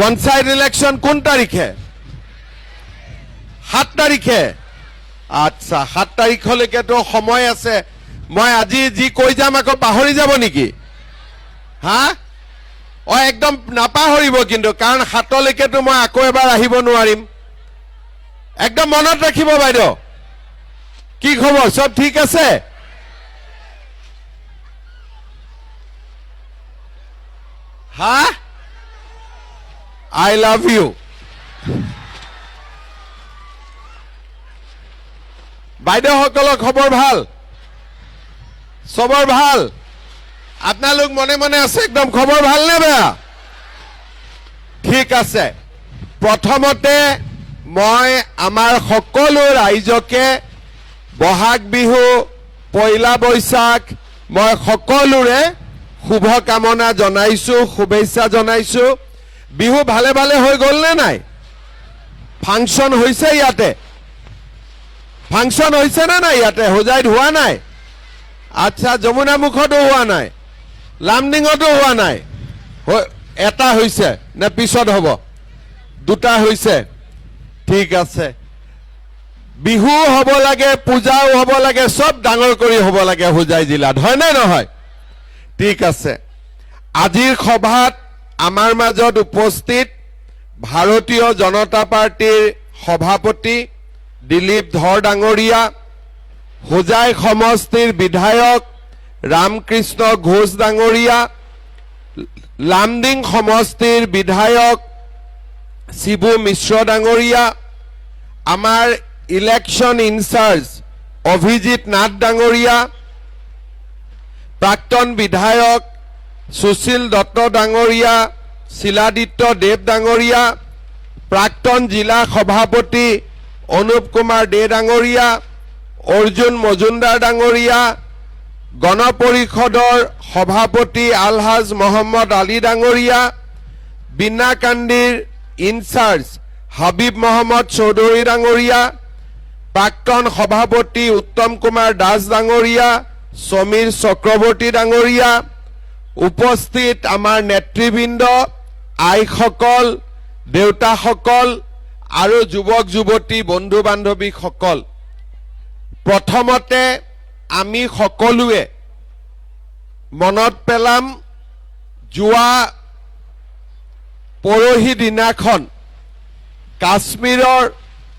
Panchayat election কোন তাৰিখে 7 তাৰিখে আচ্ছা 7 তাৰিখলৈকে তো সময় আছে মই আজি যি কৈ যাম আকৌ পাহৰি যাব নেকি হা একদম নাপাহৰিব কিন্তু কাৰণ 7 লৈকে তো মই আকৌ এবাৰ আহিব নোৱাৰিম একদম মনত ৰাখিব বাইদেউ কি খবৰ সব ঠিক আছে হা I love you বাইদেউ সকলৰ খবৰ ভাল সবৰ ভাল আপোনালোক মনে মনে আছে একদম খবৰ ভাল নে বেয়া ঠিক আছে প্ৰথমতে মই আমাৰ সকলো ৰাইজকে বহাগ বিহু পয়লা বৈশাখ মই সকলোৰে শুভ কামনা জনাইছো শুভেচ্ছা জনাইছো বিহু ভালে ভালে হৈ গল নে নাই ফাংচন হৈছে ইয়াতে ফাংচন হৈছে না নাই ইয়াতে হোজাইত হোৱা নাই আচ্ছা যমুনা মুখতো হোৱা নাই লামডিঙতো হোৱা নাই এটা হৈছে নে পিছত হ'ব দুটা হৈছে ঠিক আছে বিহু হ'ব লাগে পূজাও হ'ব লাগে সব ডাঙৰ কৰি হ'ব লাগে হোজাই জিলাত হয় নে নহয় ঠিক আছে আজিৰ সভাত আমাৰ মাজত উপস্থিত ভাৰতীয় জনতা পাৰ্টিৰ সভাপতি দিলীপ ধৰ ডাঙৰীয়া হোজাই সমষ্টিৰ বিধায়ক ৰামকৃষ্ণ ঘোষ ডাঙৰীয়া লামডিং সমষ্টিৰ বিধায়ক শিবু মিশ্ৰ ডাঙৰীয়া আমাৰ ইলেকশন ইনচাৰ্জ অভিজিত নাথ ডাঙৰীয়া প্ৰাক্তন বিধায়ক সুশীল দত্ত ডাঙৰীয়া শিলাদিত্য দেৱ ডাঙৰীয়া প্ৰাক্তন জিলা সভাপতি অনুপ কুমাৰ দে ডাঙৰীয়া অৰ্জুন মজুমদাৰ ডাঙৰীয়া গণ পৰিষদৰ সভাপতি আলহাজ মোহাম্মদ আলী ডাঙৰীয়া বিনাকান্দিৰ ইনচাৰ্জ হাবিব মোহাম্মদ চৌধুৰী ডাঙৰীয়া প্ৰাক্তন সভাপতি উত্তম কুমাৰ দাস ডাঙৰীয়া সমীৰ চক্ৰৱৰ্তী ডাঙৰীয়া উপস্থিত আমাৰ নেতৃবৃন্দ আইসকল দেউতাসকল আৰু যুৱক যুৱতী বন্ধু বান্ধৱীসকল প্ৰথমতে আমি সকলোৱে মনত পেলাম যোৱা পৰহি দিনাখন কাশ্মীৰৰ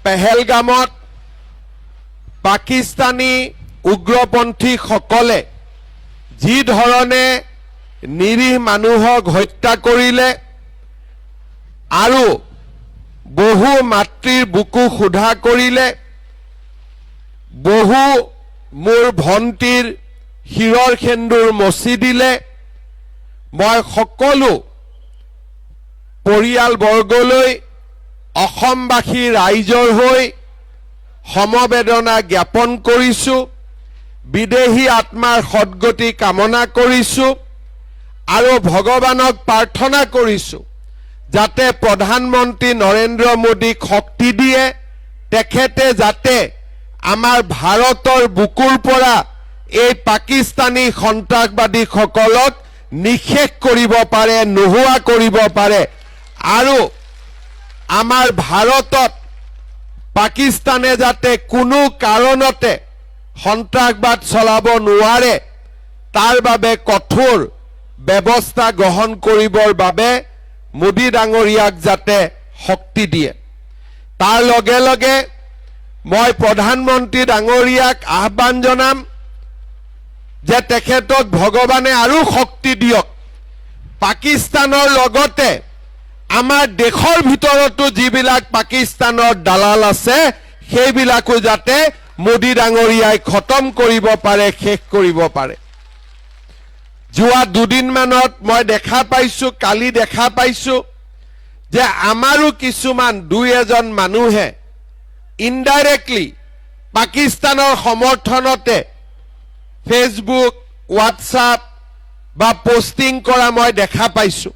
পেহেলগামত পাকিস্তানী উগ্ৰপন্থীসকলে যি ধৰণে নিৰীহ মানুহক হত্যা কৰিলে আৰু বহু মাতৃৰ বুকু ক্ষুধা কৰিলে বহু মোৰ ভণ্টিৰ শিৰৰ সেন্দুৰ মচি দিলে মই সকলো পৰিয়ালবৰ্গলৈ অসমবাসী ৰাইজৰ হৈ সমবেদনা জ্ঞাপন কৰিছো বিদেহী আত্মাৰ সদ্গতি কামনা কৰিছো আৰু ভগৱানক প্ৰাৰ্থনা কৰিছো যাতে প্ৰধানমন্ত্ৰী নৰেন্দ্ৰ মোদীক শক্তি দিয়ে তেখেতে যাতে আমাৰ ভাৰতৰ বুকুৰ পৰা এই পাকিস্তানী সন্ত্ৰাসবাদীসকলক নিশেষ কৰিব পাৰে নোহোৱা কৰিব পাৰে আৰু আমাৰ ভাৰতত পাকিস্তানে যাতে কোনো কাৰণতে সন্ত্ৰাসবাদ চলাব নোৱাৰে তাৰ বাবে কঠোৰ ব্যৱস্থা গ্ৰহণ কৰিবৰ বাবে মোদী ডাঙৰীয়াক যাতে শক্তি দিয়ে তাৰ লগে লগে মই প্ৰধানমন্ত্ৰী ডাঙৰীয়াক আহ্বান জনাম যে তেখেতক ভগৱানে আৰু শক্তি দিয়ক পাকিস্তানৰ লগতে আমাৰ দেশৰ ভিতৰতো যিবিলাক পাকিস্তানৰ দালাল আছে সেইবিলাকো যাতে মোদী ডাঙৰীয়াই খতম কৰিব পাৰে শেষ কৰিব পাৰে যোৱা দুদিনমানত মই দেখা পাইছো কালি দেখা পাইছো যে আমাৰো কিছুমান দুই এজন মানুহে ইনডাইৰেক্টলি পাকিস্তানৰ সমৰ্থনতে ফেসবুক হোৱাটছআপ বা পোস্টিং কৰা মই দেখা পাইছো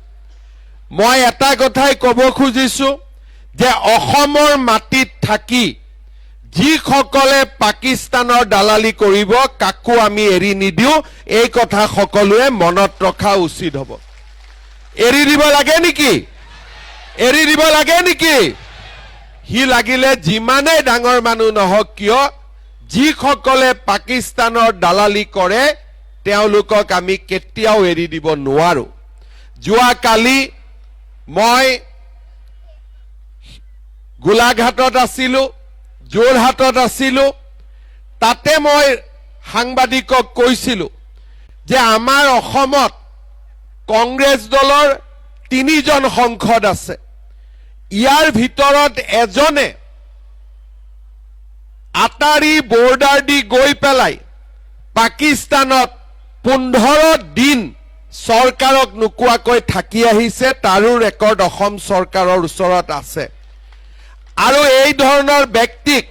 মই এটা কথাই ক'ব খুজিছো যে অসমৰ মাটিত থাকি যিসকলে পাকিস্তানৰ দালালি কৰিব কাকো আমি এৰি নিদিও এই কথা সকলোৱে মনত ৰখা উচিত হ'ব এৰি দিব লাগে নেকি এৰি দিব লাগে নেকি? সি লাগিলে যিমানেই ডাঙৰ মানুহ নহওক কিয়, যিসকলে পাকিস্তানৰ দালালি কৰে তেওঁলোকক আমি কেতিয়াও এৰি দিব নোৱাৰো। যোৱাকালি মই গোলাঘাটত আছিলো, যোৰহাটত আছিলো। তাতে মই সাংবাদিকক কৈছিলো যে আমাৰ অসমত কংগ্ৰেছ দলৰ 3জন সাংসদ আছে। ইয়াৰ ভিতৰত এজনে আটাৰী বৰ্ডাৰ দি গৈ পেলাই পাকিস্তানত 15 দিন চৰকাৰক নোকোৱাকৈ থাকি আহিছে। তাৰো ৰেকৰ্ড অসম চৰকাৰৰ ওচৰত আছে। আৰু এই ধৰণৰ ব্যক্তিক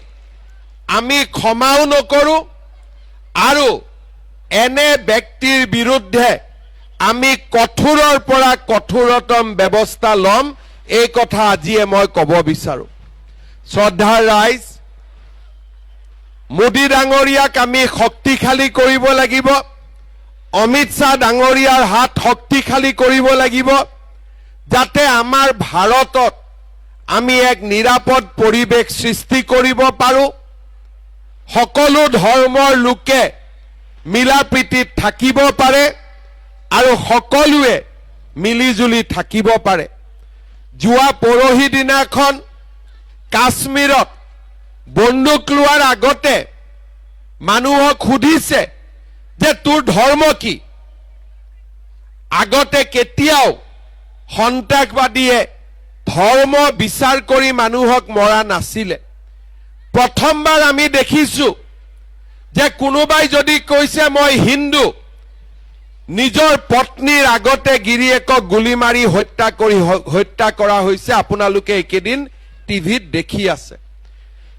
আমি ক্ষমাও নকৰো আৰু এনে ব্যক্তিৰ বিৰুদ্ধে আমি কঠোৰৰ পৰা কঠোৰতম ব্যৱস্থা ল'ম। এই কথা আজিয়ে মই ক'ব বিচাৰো। শ্ৰদ্ধাৰ ৰাইজ, মোদী ডাঙৰীয়াক আমি শক্তিশালী কৰিব লাগিব। অমিত শ্বাহ ডাঙৰীয়াৰ হাত শক্তিশালী কৰিব লাগিব, যাতে আমাৰ ভাৰতত আমি এক নিৰাপদ পৰিৱেশ সৃষ্টি কৰিব পাৰো। সকলো ধৰ্মৰ লোকে মিলা প্ৰীতিত থাকিব পাৰে আৰু সকলোৱে মিলিজুলি থাকিব পাৰে। যোৱা পৰহি দিনাখন কাশ্মীৰত বন্দুক লোৱাৰ আগতে মানুহক সুধিছে যে তোৰ ধৰ্ম কি? আগতে কেতিয়াও সন্ত্ৰাসবাদীয়ে ধৰ্ম বিচাৰ কৰি মানুহক মৰা নাছিলে। প্ৰথমবাৰ আমি দেখিছো যে কোনোবাই যদি কৈছে মই হিন্দু, নিজৰ পত্নীৰ আগতে গিৰিয়েকক গুলি মাৰি হত্যা কৰা হৈছে। আপোনালোকে একেদিন টিভিত দেখি আছে।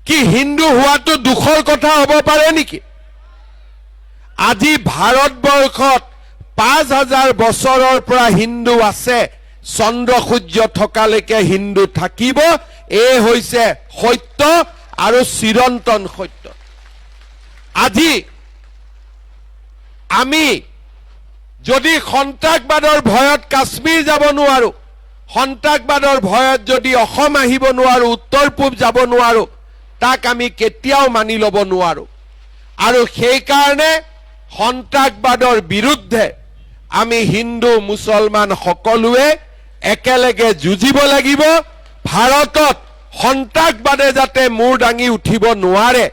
কি হিন্দু হোৱাটো দুখৰ কথা হ'ব পাৰে নেকি? আজি ভাৰতবৰ্ষত 5000 বছৰৰ পৰা হিন্দু আছে। চন্দ্ৰ সূৰ্য থকালৈকে হিন্দু থাকিব। এই হৈছে সত্য আৰু চিৰন্তন সত্য। আজি আমি যদি সন্ত্ৰাসবাদৰ ভয়ত কাশ্মীৰ যাব নোৱাৰো, সন্ত্ৰাসবাদৰ ভয়ত যদি অসম আহিব নোৱাৰো, উত্তৰ পূব যাব নোৱাৰো, তাক আমি কেতিয়াও মানি ল'ব নোৱাৰো। আৰু সেইকাৰণে সন্ত্ৰাসবাদৰ বিৰুদ্ধে আমি হিন্দু মুছলমান সকলোৱে একেলগে যুঁজিব লাগিব। ভাৰতত সন্ত্ৰাসবাদে যাতে মূৰ দাঙি উঠিব নোৱাৰে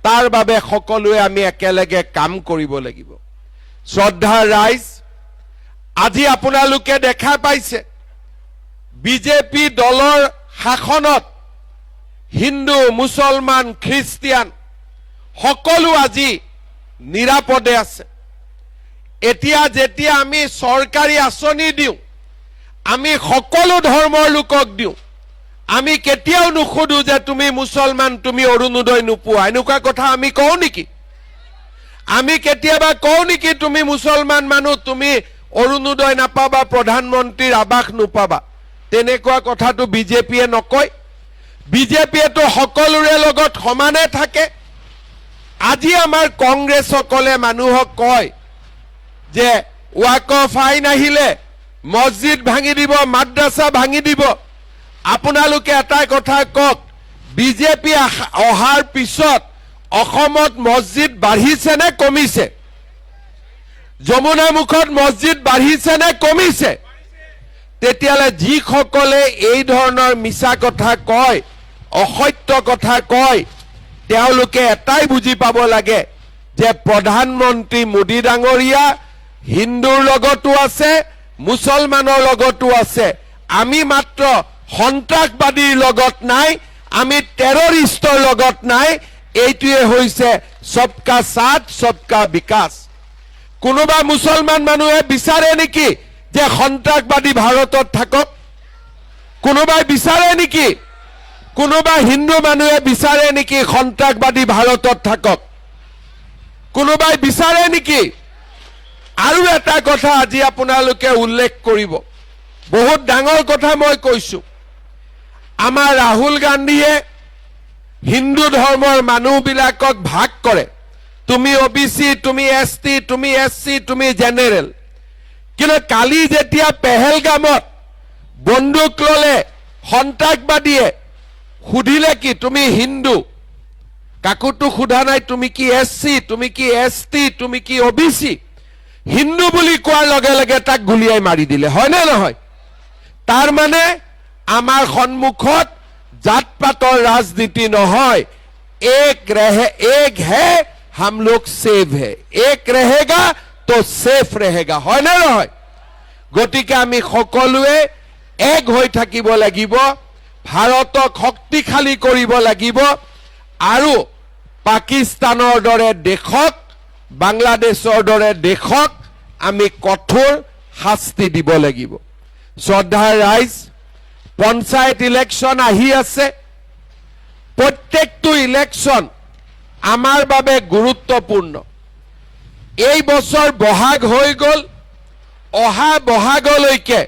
তাৰ বাবে সকলোৱে আমি একেলগে কাম কৰিব লাগিব। শ্ৰদ্ধাৰ ৰাইজ, আজি আপোনালোকে দেখা পাইছে বিজেপি দলৰ শাসনত হিন্দু মুছলমান খ্ৰীষ্টিয়ান সকলো আজি নিৰাপদে আছে। এতিয়া যেতিয়া আমি চৰকাৰী আঁচনি দিওঁ, আমি সকলো ধৰ্মৰ লোকক দিওঁ। আমি কেতিয়াও নুসুধো যে তুমি মুছলমান, তুমি অৰুণোদয় নোপোৱা। এনেকুৱা কথা আমি কওঁ নেকি? আমি কেতিয়াবা কওঁ নেকি তুমি মুছলমান মানুহ, তুমি অৰুণোদয় নাপাবা, প্ৰধানমন্ত্ৰীৰ আৱাস নোপাবা? তেনেকুৱা কথাটো বিজেপিয়ে নকয়। বিজেপিয়েতো সকলোৰে লগত সমানে থাকে। আজি আমাৰ কংগ্ৰেছসকলে মানুহক কয় যে ৱাকফ আইন আহিলে মছজিদ ভাঙি দিব, মাদ্ৰাছা ভাঙি দিব। আপোনালোকে এটা কথা কওক, বিজেপি অহাৰ পিছত অসমত মছজিদ বাঢ়িছে নে কমিছে? যমুনা মুখত মছজিদ বাঢ়িছে নে কমিছে? তেতিয়ালে যিসকলে এই ধৰণৰ মিছা কথা কয়, অসত্য কথা কয়, তেওঁলোকে এটাই বুজি পাব লাগে যে প্ৰধানমন্ত্ৰী মোদী ডাঙৰীয়া হিন্দুৰ লগতো আছে, মুছলমানৰ লগতো আছে। আমি মাত্ৰ সন্ত্ৰাসবাদীৰ লগত নাই, আমি টেৰৰিষ্টৰ লগত নাই। এইটোৱে হৈছে সবকা সাথ সবকা বিকাশ। কোনোবা মুছলমান মানুহে বিচাৰে নেকি যে সন্ত্ৰাসবাদী ভাৰতত থাকক? কোনোবাই বিচাৰে নেকি? কোনোবা হিন্দু মানুহে বিচাৰে নেকি সন্ত্ৰাসবাদী ভাৰতত থাকক? কোনোবাই বিচাৰে নেকি? আৰু এটা কথা আজি আপোনালোকে উল্লেখ কৰিব, বহুত ডাঙৰ কথা মই কৈছো। আমাৰ ৰাহুল গান্ধীয়ে হিন্দু ধৰ্মৰ মানুহবিলাকক ভাগ কৰে। তুমি ওবিসি, তুমি এসটি, তুমি এসসি, তুমি জেনেৰেল। কিন্তু কালি যেতিয়া পেহেলগামত বন্দুক ললে সন্ত্ৰাসবাদীয়ে সুধিলে কি তুমি হিন্দু, কাকোতো সোধা নাই তুমি কি SC, তুমি কি ST, তুমি কি OBC। হিন্দু বুলি কোৱাৰ লগে লগে তাক গুলিয়াই মাৰি দিলে, হয় নে নহয়? তাৰ মানে আমাৰ সন্মুখত জাত পাতৰ ৰাজনীতি নহয়, एक है हम लोग सेव है, एक रहेगा तो सेफ रहेगा, হয় নে নহয়? গতিকে আমি সকলোৱে এক হৈ থাকিব লাগিব, ভাৰতক শক্তিশালী কৰিব লাগিব আৰু পাকিস্তানৰ দৰে দেশক, বাংলাদেশৰ দৰে দেশক আমি কঠোৰ শাস্তি দিব লাগিব। শ্ৰদ্ধাৰ ৰাইজ, পঞ্চায়ত ইলেকশ্যন আহি আছে। প্ৰত্যেকটো ইলেকশ্যন আমাৰ বাবে গুৰুত্বপূৰ্ণ। এই বছৰ বহাগ হৈ গ'ল, অহা বহাগলৈকে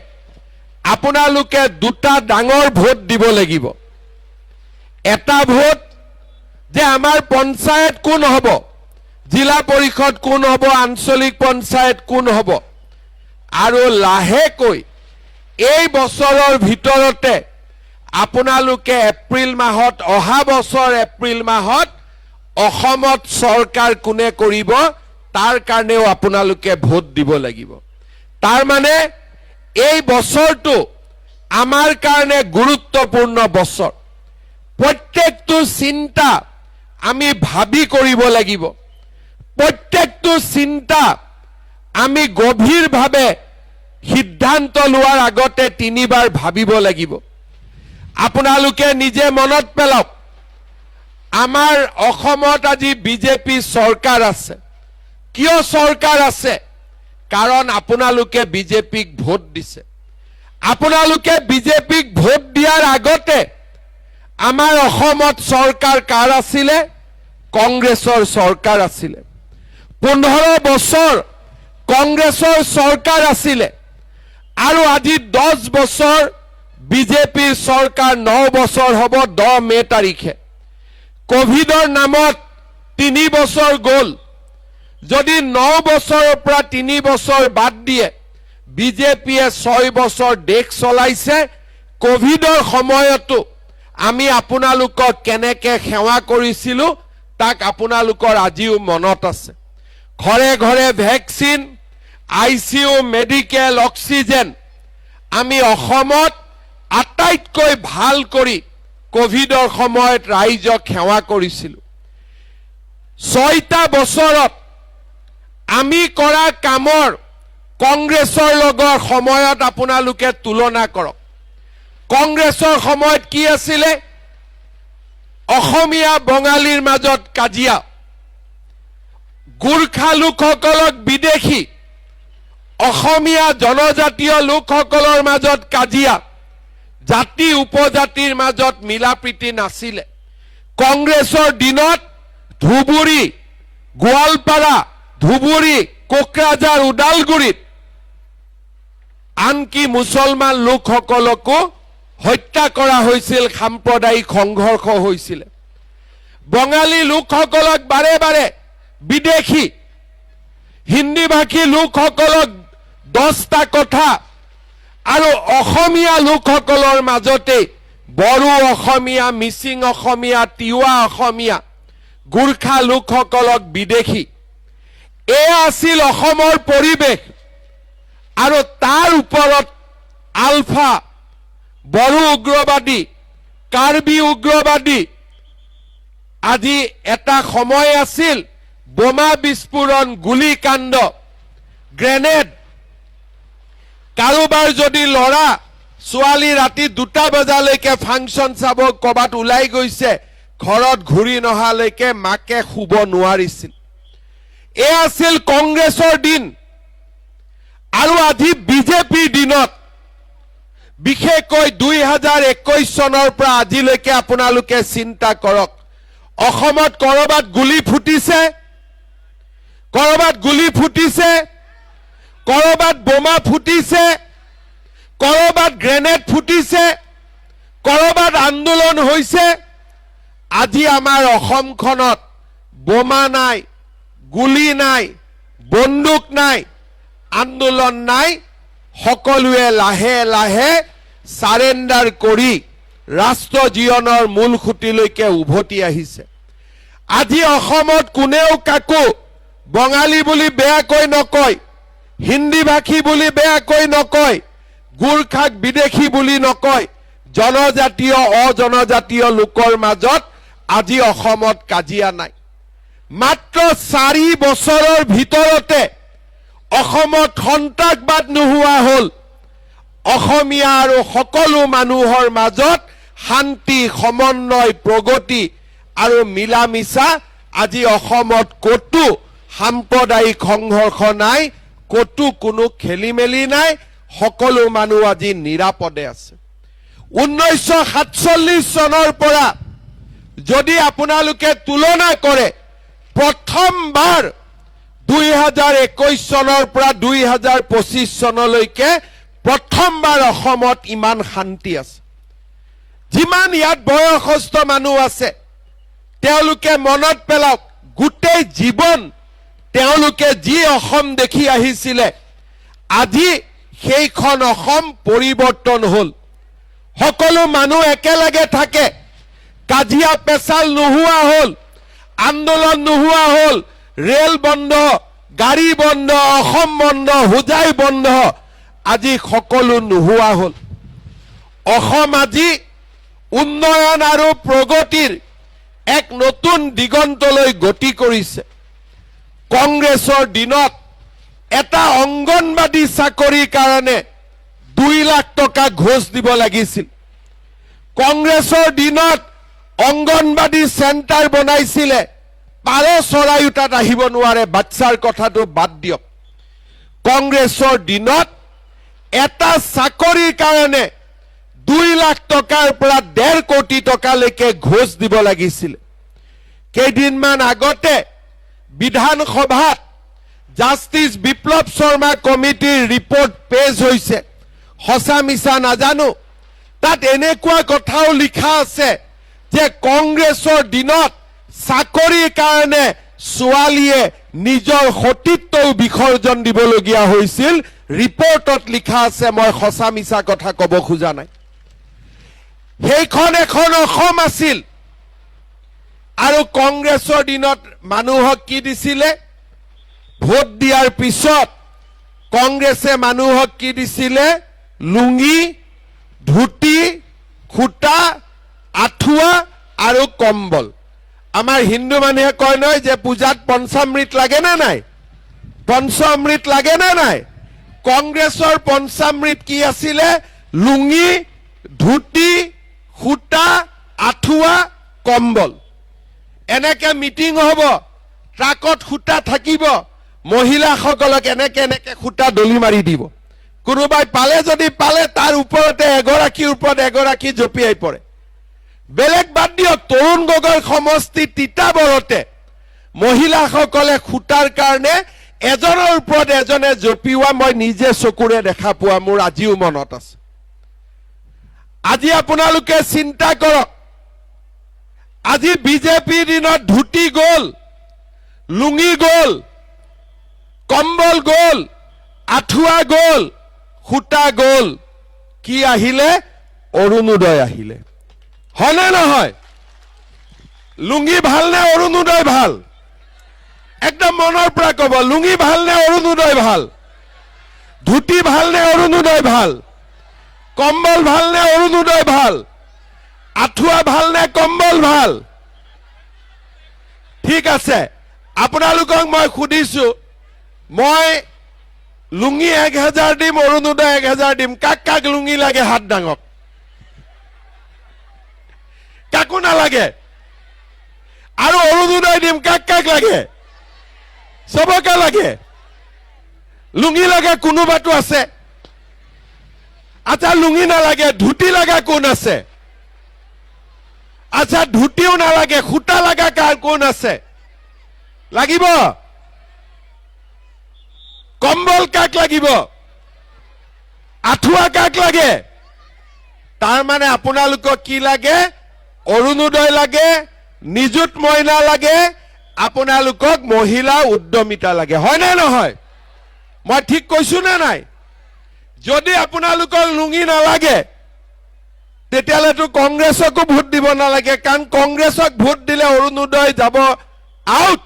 আপোনালোকে দুটা ডাঙৰ ভোট দিব লাগিব। এটা ভোট যে আমাৰ পঞ্চায়ত কোন হ'ব, জিলা পৰিষদ কোন হ'ব, আঞ্চলিক পঞ্চায়ত কোন হ'ব, আৰু লাহেকৈ এই বছৰৰ ভিতৰতে আপোনালোকে এপ্ৰিল মাহত, অহা বছৰ এপ্ৰিল মাহত অসমত চৰকাৰ কোনে কৰিব তাৰ কাৰণেও আপোনালোকে ভোট দিব লাগিব। তাৰ মানে এই বছৰটো আমাৰ কাৰণে গুৰুত্বপূৰ্ণ বছৰ। প্ৰত্যেকটো চিন্তা আমি ভাবি কৰিব লাগিব, প্ৰত্যেকটো চিন্তা আমি গভীৰভাৱে সিদ্ধান্ত লোৱাৰ আগতে তিনিবাৰ ভাবিব লাগিব। আপোনালোকে নিজে মনত পেলাওক, আমাৰ অসমত আজি বিজেপি চৰকাৰ আছে। কিয় চৰকাৰ আছে? কাৰণ আপোনালোকে বিজেপিক ভোট দিছে। আপোনালোকে বিজেপিক ভোট দিয়াৰ আগতে আমাৰ অসমত চৰকাৰ কাৰ আছিলে? কংগ্ৰেছৰ চৰকাৰ আছিলে। 15 বছৰ কংগ্ৰেছৰ চৰকাৰ আছিলে আৰু আজি 10 বছৰ বিজেপিৰ চৰকাৰ, 9 বছৰ হ'ব 10 মে তাৰিখে। কোভিডৰ নামত 3 বছৰ গ'ল। যদি 9 বছৰৰ পৰা 3 বছৰ বাদ দিয়ে, বিজেপিয়ে 6 বছৰ দেশ চলাইছে। কোভিডৰ সময়তো আমি আপোনালোকক কেনেকৈ সেৱা কৰিছিলো তাক আপোনালোকৰ আজিও মনত আছে। ঘৰে ঘৰে ভেকচিন, ICU, মেডিকেল, অক্সিজেন আমি অসমত আটাইতকৈ ভাল কৰি কোভিডৰ সময়ত ৰাইজক সেৱা কৰিছিলো। 6টা বছৰত আমি কৰা কামৰ কংগ্ৰেছৰ লগৰ সময়ত আপোনালোকে তুলনা কৰক। কংগ্ৰেছৰ সময়ত কি আছিলে? অসমীয়া বঙালীৰ মাজত কাজিয়া, গোৰ্খা লোকসকলক বিদেশী, অসমীয়া জনজাতীয় লোকসকলৰ মাজত কাজিয়া, জাতি উপজাতিৰ মাজত মিলাপ্ৰীতি নাছিলে। কংগ্ৰেছৰ দিনত ধুবুৰী, গোৱালপাৰা, ধুবুৰী, কোকৰাঝাৰ, ওদালগুৰিত আনকি মুছলমান লোকসকলকো হত্যা কৰা হৈছিল, সাম্প্ৰদায়িক সংঘৰ্ষ হৈছিল। বঙালী লোকসকলক বাৰে বাৰে বিদেশী, হিন্দীভাষী লোকসকলক 10টা কথা, আৰু অসমীয়া লোকসকলৰ মাজতে বড়ো অসমীয়া, মিচিং অসমীয়া, তিৱা অসমীয়া, গোৰ্খা লোকসকলক বিদেশী। এয়া আছিল অসমৰ পৰিৱেশ। আৰু তাৰ ওপৰত আলফা, বড়ো উগ্ৰবাদী, কাৰ্বি উগ্ৰবাদী। আজি এটা সময় আছিল বোমা বিস্ফোৰণ, গুলীকাণ্ড, গ্ৰেনেড। কাৰোবাৰ যদি ল'ৰা ছোৱালী ৰাতি 2টা বজালৈকে ফাংচন চাব ক'ৰবাত ওলাই গৈছে, ঘৰত ঘূৰি নহালৈকে মাকে শুব নোৱাৰিছিল। এয়া আছিল কংগ্ৰেছৰ দিন। আৰু আজি বিজেপিৰ দিনত, বিশেষকৈ 2021 চনৰ পৰা আজিলৈকে আপোনালোকে চিন্তা কৰক, অসমত কৰবাত গুলি ফুটিছে, কৰবাত গুলি ফুটিছে, কৰবাত বোমা ফুটিছে, কৰবাত গ্ৰেনেড ফুটিছে, কৰবাত আন্দোলন হৈছে। আজি আমাৰ অসমখনত বোমা নাই, গুলি নাই, বন্দুক নাই, আন্দোলন নাই। সকলোৱে লাহে লাহে সাৰেন্ডাৰ কৰি ৰাষ্ট্ৰ জীৱনৰ মূল খুঁটিলৈকে উভতি আহিছে। আজি অসমত কোনেও কাকো বঙালী বুলি বেয়াকৈ নকয়, হিন্দী ভাষী বুলি বেয়াকৈ নকয়, গোৰ্খাক বিদেশী বুলি নকয়। জনজাতীয় অজনজাতীয় লোকৰ মাজত আজি অসমত কাজিয়া নাই। মাত্ৰ 4 বছৰৰ ভিতৰতে অসমত সন্ত্ৰাসবাদ নোহোৱা হ'ল। অসমীয়া আৰু সকলো মানুহৰ মাজত শান্তি, সমন্বয়, প্ৰগতি আৰু মিলা মিছা আজি অসমত ক'তো সাম্প্ৰদায়িক সংঘৰ্ষ নাই, ক'তো কোনো খেলি মেলি নাই। সকলো মানুহ আজি নিৰাপদে আছে। 1947 চনৰ পৰা যদি আপোনালোকে তুলনা কৰে, প্ৰথমবাৰ 2021 চনৰ পৰা 2025 চনলৈকে প্ৰথমবাৰ অসমত ইমান শান্তি আছে। যিমান ইয়াত বয়সস্থ মানুহ আছে তেওঁলোকে মনত পেলাওক, গোটেই জীৱন তেওঁলোকে যি অসম দেখি আহিছিলে, আজি সেইখন অসম পৰিৱৰ্তন হ'ল। সকলো মানুহ একেলগে থাকে, কাজিয়া পেচাল নোহোৱা হ'ল, আন্দোলন নোহোৱা হ'ল, ৰেল বন্ধ, গাড়ী বন্ধ, অসম বন্ধ, হোজাই বন্ধ, আজি সকলো নোহোৱা হ'ল। অসম আজি উন্নয়ন আৰু প্ৰগতিৰ এক নতুন দিগন্তলৈ গতি কৰিছে। কংগ্ৰেছৰ দিনত এটা অংগনবাদী চাকৰিৰ কাৰণে 2 লাখ টকা ঘোষ দিব লাগিছিল। কংগ্ৰেছৰ দিনত অংগনবাদী চেণ্টাৰ বনাইছিলে, পাৰ চৰাইও তাত আহিব নোৱাৰে, বাচ্চাৰ কথাটো বাদ দিয়ক। কংগ্ৰেছৰ দিনত এটা চাকৰিৰ কাৰণে 2 লাখ টকাৰ পৰা 1.5 কোটি টকালৈকে ঘোষ দিব লাগিছিল। কেইদিনমান আগতে বিধানসভাত জাষ্টিছ বিপ্লৱ শৰ্মা কমিটিৰ ৰিপৰ্ট পেছ হৈছে, সঁচা মিছা নাজানো। তাত এনেকুৱা কথাও লিখা আছে যে কংগ্ৰেছৰ দিনত চাকৰিৰ কাৰণে ছোৱালীয়ে নিজৰ সতীত্বও বিসৰ্জন দিবলগীয়া হৈছিল। ৰিপৰ্টত লিখা আছে, মই সঁচা মিছা কথা ক'ব খোজা নাই। সেইখন এখন অসম আছিল। আৰু কংগ্ৰেছৰ দিনত মানুহক কি দিছিলে? ভোট দিয়াৰ পিছত কংগ্ৰেছে মানুহক কি দিছিলে? লুঙি, ধুতি, খুটা, আঁঠুৱা আৰু কম্বল। আমাৰ হিন্দু মানুহে কয় নহয় যে পূজাত পঞ্চামৃত লাগে না নাই? পঞ্চামৃত লাগে না নাই? কংগ্ৰেছৰ পঞ্চামৃত কি আছিলে? লুঙি, ধুতি, খুটা, আঁঠুৱা, কম্বল। এনেকে মিটিং হ'ব, ট্ৰাকত খুটা থাকিব, মহিলাসকলক এনেকে এনেকে খুটা দলি মাৰি দিব। কোনোবাই পালে যদি পালে, তাৰ ওপৰতে এগৰাকীৰ ওপৰত এগৰাকী জঁপিয়াই পৰে। বেলেগ বাদ দিয়ক, তৰুণ গগৈৰ সমষ্টি তিতাবৰতে মহিলাসকলে খুটাৰ কাৰণে এজনৰ ওপৰত এজনে জঁপিওৱা মই নিজে চকুৰে দেখা পোৱা মোৰ আজিও মনত আছে। আজি আপোনালোকে চিন্তা কৰক, আজি বিজেপিৰ দিনত ধুতি গ'ল, লুঙি গ'ল, কম্বল গ'ল, আঁঠুৱা গ'ল, খুটা গ'ল, কি আহিলে? অৰুণোদয় আহিলে। হয়নে নহয়? লুঙি ভাল নে অৰুণোদয় ভাল? একদম মনৰ পৰা ক'ব, লুঙি ভাল নে অৰুণোদয় ভাল? ধুতি ভাল নে অৰুণোদয় ভাল? কম্বল ভাল নে অৰুণোদয় ভাল? আঁঠুৱা ভাল নে কম্বল ভাল? ঠিক আছে, আপোনালোকক মই সুধিছো, মই লুঙি 1000 দিম, অৰুণোদয় 1000 দিম, কাক কাক লুঙি লাগে হাত দাঙক। কাকো নালাগে। আৰু অৰুণোদয় দিম, কাক কাক লাগে? চবকে লাগে। লুঙি লাগে কোনোবাটো আছে? আচ্ছা, লুঙি নালাগে, ধুতি লগা কোন আছে? আচ্ছা, ধুতিও নালাগে, খুটা লগা কাৰ কোন আছে? লাগিব। কম্বল কাক লাগিব? আঁঠুৱা কাক লাগে? তাৰ মানে আপোনালোকক কি লাগে? অৰুণোদয় লাগে, নিযুত মইনা লাগে, আপোনালোকক মহিলা উদ্যমিতা লাগে। হয় নে নহয়? মই ঠিক কৈছো নে নাই? যদি আপোনালোকৰ লুঙি নালাগে, তেতিয়াহ'লেতো কংগ্ৰেছকো ভোট দিব নালাগে, কাৰণ কংগ্ৰেছক ভোট দিলে অৰুণোদয় যাব আউট,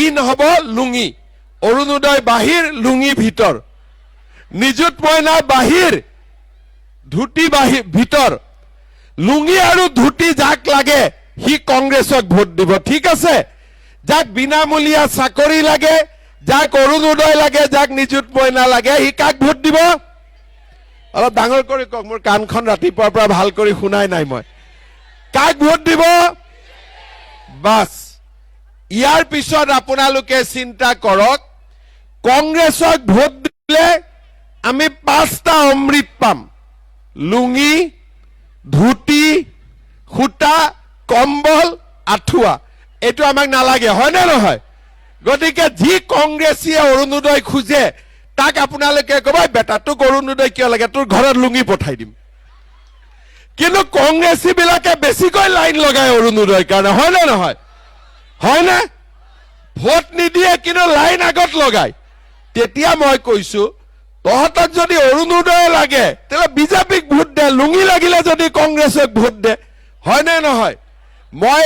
ইন হ'ব লুঙি, অৰুণোদয় বাহিৰ লুঙি ভিতৰ, নিযুত মইনা বাহিৰ ধুতি বাহিৰ ভিতৰ, লুঙি আৰু ধুতি যাক লাগে সি কংগ্ৰেছক ভোট দিব। ঠিক আছে, যাক বিনামূলীয়া চাকৰি লাগে, যাক অৰুণোদয় লাগে, যাক নিযুত মইনা লাগে, সি কাক ভোট দিব? অলপ ডাঙৰ কৰি কওক, মোৰ কাণখন ৰাতিপুৱাৰ পৰা ভাল কৰি শুনাই নাই মই। কাক ভোট দিব? বাছ, ইয়াৰ পিছত আপোনালোকে চিন্তা কৰক, কংগ্ৰেছক ভোট দিলে আমি 5টা অমৃত পাম, লুঙি, ধুতি, সূতা, কম্বল, আঁঠুৱা। এইটো আমাক নালাগে, হয়নে নহয়? গতিকে যি কংগ্ৰেছীয়ে অৰুণোদয় খোজে তাক আপোনালোকে ক'ব, বেটা তোক অৰুণোদয় কিয় লাগে, তোৰ ঘৰত লুঙি পঠাই দিম। কিন্তু কংগ্ৰেছী বিলাকে বেছিকৈ লাইন লগায় অৰুণোদয়ৰ কাৰণে, হয়নে নহয়? হয়নে? ভোট নিদিয়ে কিন্তু লাইন আগত লগায়। তেতিয়া মই কৈছো, তহঁতক যদি অৰুণোদয় লাগে তেতিয়াহ'লে বিজেপিক ভোট দে, লুঙি লাগিলে যদি কংগ্ৰেছক ভোট দে, হয়নে নহয়? মই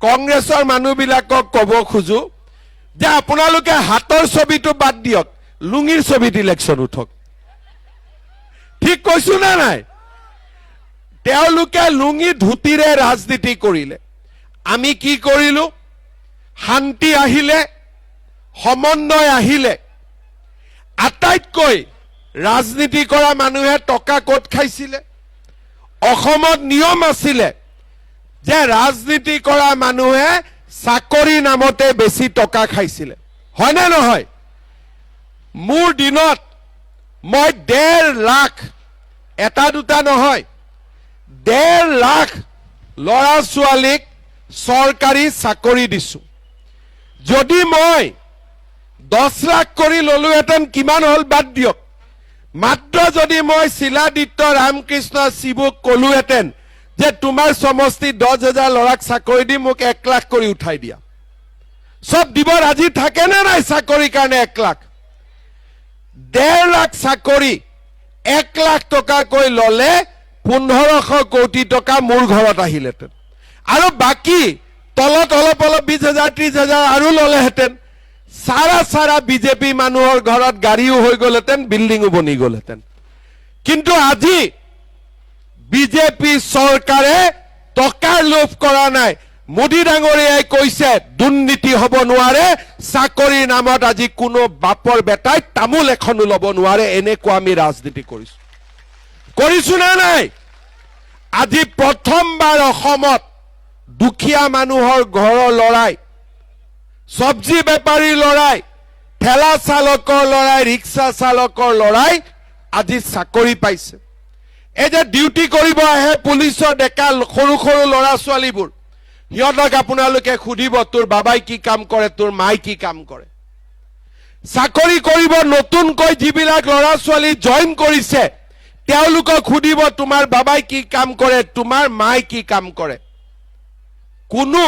কংগ্ৰেছৰ মানুহবিলাকক ক'ব খোজো যে আপোনালোকে হাতৰ ছবিটো বাদ দিয়ক, লুঙিৰ ছবিত ইলেকশ্যন উঠক। ঠিক কৈছো নে নাই? তেওঁলোকে লুঙি ধুতিৰে ৰাজনীতি কৰিলে, আমি কি কৰিলো? শান্তি আহিলে, সমন্বয় আহিলে। আটাইতকৈ ৰাজনীতি কৰা মানুহে টকা ক'ত খাইছিলে? অসমত নিয়ম আছিলে যে ৰাজনীতি কৰা মানুহে চাকৰি নামতে বেছি টকা খাইছিলে, হয়নে নহয়? মোৰ দিনত মই 1.5 লাখ, এটা দুটা নহয়, 1.5 লাখ ল'ৰা ছোৱালীক চৰকাৰী চাকৰি দিছো। যদি মই 10 লাখ কৰি ললোহেঁতেন কিমান হ'ল বাদ দিয়ক, মাত্ৰ যদি মই শিলাদিত্য ৰামকৃষ্ণ শিবুক কলোহেঁতেন যে তোমাৰ সমষ্টি 10,000 ল'ৰাক চাকৰি দি মোক 1 লাখ কৰি উঠাই দিয়া, চব দিব ৰাজি থাকে নে নাই চাকৰিৰ কাৰণে? 1 লাখ, 1.5 লাখ চাকৰি 1 লাখ টকাকৈ ললে 1500 কোটি টকা মোৰ ঘৰত আহিলেহেঁতেন, আৰু বাকী তলত অলপ অলপ 20,000 30,000 আৰু ললেহেঁতেন। সাৰা বিজেপি মানুহৰ ঘৰত গাড়ীও হৈ গ'লহেঁতেন, বিল্ডিংও বনি গ'লহেঁতেন। কিন্তু আজি বিজেপি চৰকাৰে টকাৰ লোভ কৰা নাই। মোদী ডাঙৰীয়াই কৈছে দুৰ্নীতি হ'ব নোৱাৰে, চাকৰিৰ নামত আজি কোনো বাপৰ বেটাই তামোল এখনো ল'ব নোৱাৰে, এনেকুৱা আমি ৰাজনীতি কৰিছো নে নাই? আজি প্ৰথমবাৰ অসমত দুখীয়া মানুহৰ ঘৰৰ লৰাই, চব্জি বেপাৰীৰ লৰাই, ঠেলা চালকৰ লৰাই, ৰিক্সা চালকৰ লৰাই আজি চাকৰি পাইছে। এই যে ডিউটি কৰিব আহে পুলিচৰ ডেকা সৰু সৰু ল'ৰা ছোৱালীবোৰ, সিহঁতক আপোনালোকে সুধিব তোৰ বাবাই কি কাম কৰে, তোৰ মাই কি কাম কৰে। চাকৰি কৰিব নতুনকৈ যিবিলাক ল'ৰা ছোৱালী জইন কৰিছে তেওঁলোকক সুধিব তোমাৰ বাবাই কি কাম কৰে, তোমাৰ মাই কি কাম কৰে। কোনো